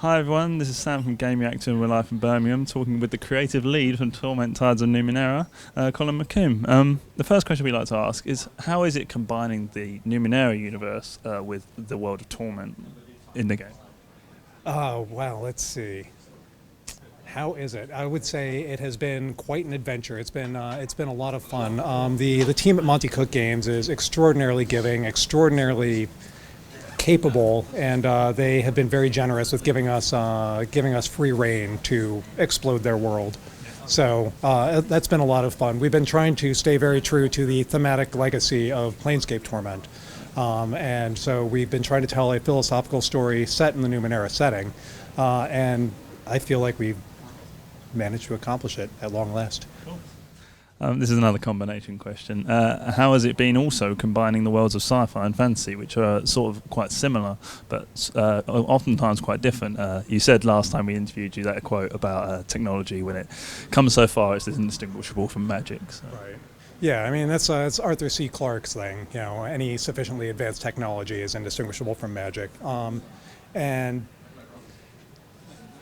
Hi everyone, this is Sam from Gamereactor and we're live in Birmingham talking with the creative lead from Torment, Tides of Numenera, Colin McComb. The first question we like to ask is, how is it combining the Numenera universe with the world of Torment in the game? Oh, wow, let's see. How is it? I would say it has been quite an adventure. It's been a lot of fun. The team at Monty Cook Games is extraordinarily giving, extraordinarily capable, and they have been very generous with giving us free reign to explode their world. So that's been a lot of fun. We've been trying to stay very true to the thematic legacy of Planescape Torment. And so we've been trying to tell a philosophical story set in the Numenera setting, and I feel like we've managed to accomplish it at long last. This is another combination question. How has it been also combining the worlds of sci-fi and fantasy, which are sort of quite similar, but oftentimes quite different? You said last time we interviewed you that quote about technology, when it comes so far, it's indistinguishable from magic. So. Right. Yeah, I mean, it's Arthur C. Clarke's thing. You know, any sufficiently advanced technology is indistinguishable from magic. And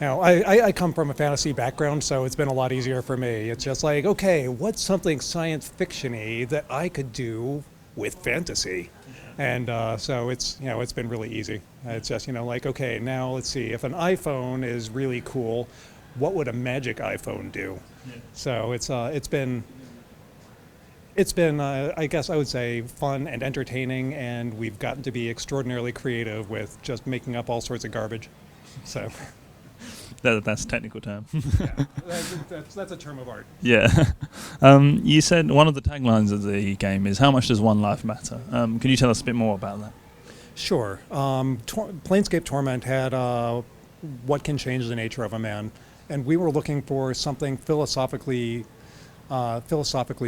you know, I come from a fantasy background, so it's been a lot easier for me. It's just like, okay, what's something science fiction-y that I could do with fantasy? And so it's been really easy. It's just, like, okay, now let's see, if an iPhone is really cool, what would a magic iPhone do? Yeah. So it's been I guess I would say fun and entertaining, and we've gotten to be extraordinarily creative with just making up all sorts of garbage. So. That's a technical term. Yeah, that's a term of art. Yeah. You said one of the taglines of the game is, how much does one life matter? Can you tell us a bit more about that? Sure. Planescape Torment had what can change the nature of a man, and we were looking for something philosophically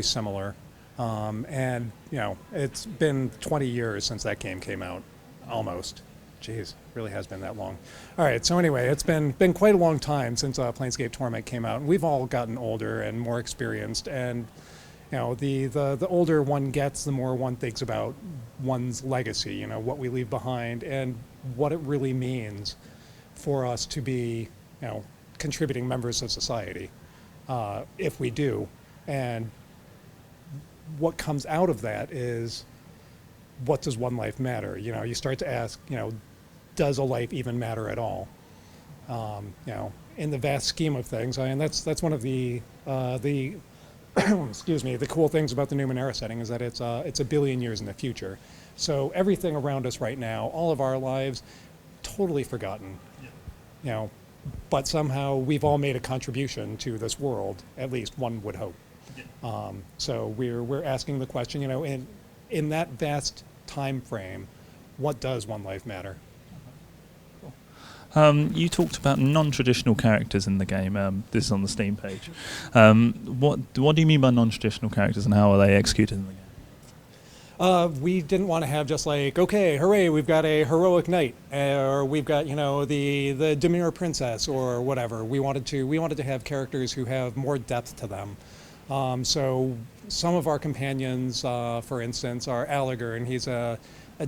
similar. And it's been 20 years since that game came out, almost. Jeez, really has been that long. All right, so anyway, it's been quite a long time since Planescape Torment came out, and we've all gotten older and more experienced. And the older one gets, the more one thinks about one's legacy. What we leave behind and what it really means for us to be, contributing members of society, if we do. And what comes out of that is, what does one life matter? You start to ask, does a life even matter at all? In the vast scheme of things, and that's one of the excuse me, the cool things about the Numenera setting is that it's a billion years in the future. So everything around us right now, all of our lives, totally forgotten. Yeah. But somehow we've all made a contribution to this world, at least one would hope. Yeah. So we're asking the question, in that vast time frame, what does one life matter? You talked about non-traditional characters in the game. This is on the Steam page. What do you mean by non-traditional characters, and how are they executed in the game? We didn't want to have just like, okay, hooray, we've got a heroic knight, or we've got the demure princess, or whatever. We wanted to have characters who have more depth to them. So some of our companions, for instance, are Alliger, and he's a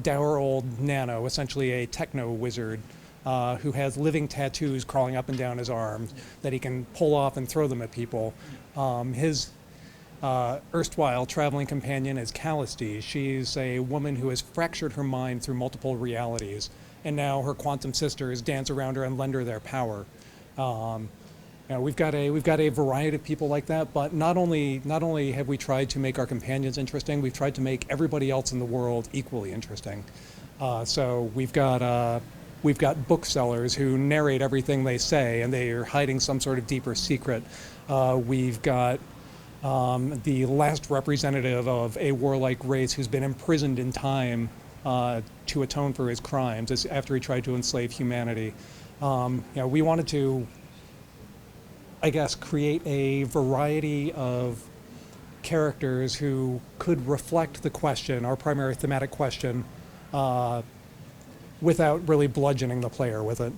dour old nano, essentially a techno wizard, who has living tattoos crawling up and down his arms that he can pull off and throw them at people. His erstwhile traveling companion is Calisty. She's a woman who has fractured her mind through multiple realities, and now her quantum sisters dance around her and lend her their power. We've got a variety of people like that, but not only have we tried to make our companions interesting, we've tried to make everybody else in the world equally interesting. So we've got booksellers who narrate everything they say, and they are hiding some sort of deeper secret. We've got the last representative of a warlike race who's been imprisoned in time to atone for his crimes after he tried to enslave humanity. We wanted to, I guess, create a variety of characters who could reflect the question, our primary thematic question, without really bludgeoning the player with it.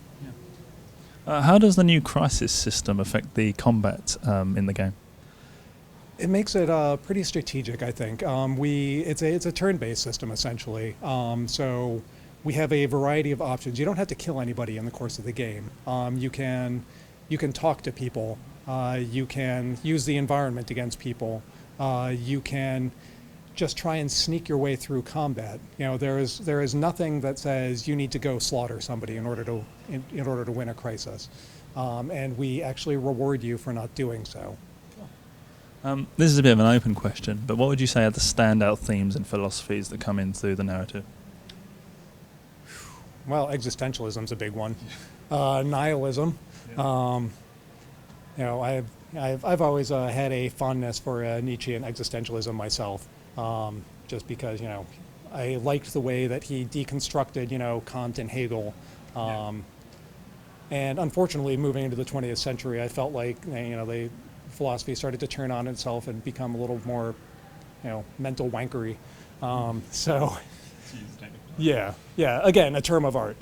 Yeah. How does the new crisis system affect the combat in the game? It makes it pretty strategic, I think. It's a turn-based system, essentially. So we have a variety of options. You don't have to kill anybody in the course of the game. You can talk to people. You can use the environment against people. You can just try and sneak your way through combat. There is nothing that says you need to go slaughter somebody in order to win a crisis, and we actually reward you for not doing so. This is a bit of an open question, but what would you say are the standout themes and philosophies that come in through the narrative? Well, existentialism's a big one. Nihilism. Yeah. I've always had a fondness for Nietzschean existentialism myself, just because I liked the way that he deconstructed Kant and Hegel, and unfortunately, moving into the 20th century, I felt like the philosophy started to turn on itself and become a little more mental wankery. So. Yeah. Again, a term of art.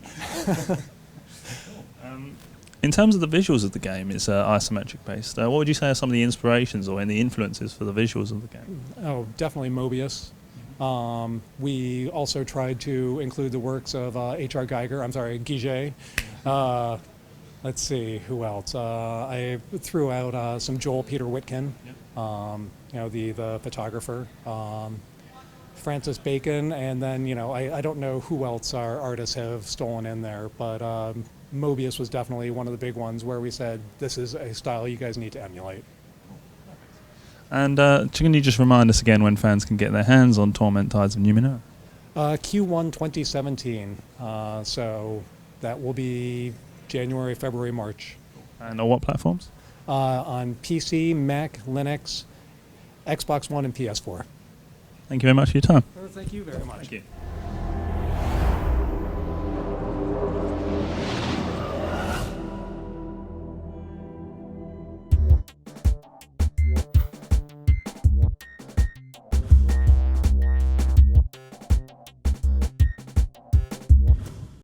In terms of the visuals of the game, it's isometric based. What would you say are some of the inspirations or any influences for the visuals of the game? Oh, definitely Mobius. We also tried to include the works of Guiget. Let's see, who else? I threw out some Joel Peter Witkin, the photographer. Francis Bacon, and then I don't know who else our artists have stolen in there, but Mobius was definitely one of the big ones where we said this is a style you guys need to emulate. And can you just remind us again when fans can get their hands on Torment Tides of Numenera? Q1 2017, so that will be January, February, March. And on what platforms? On PC, Mac, Linux, Xbox One, and PS4. Thank you very much for your time. Thank you very much. Thank you.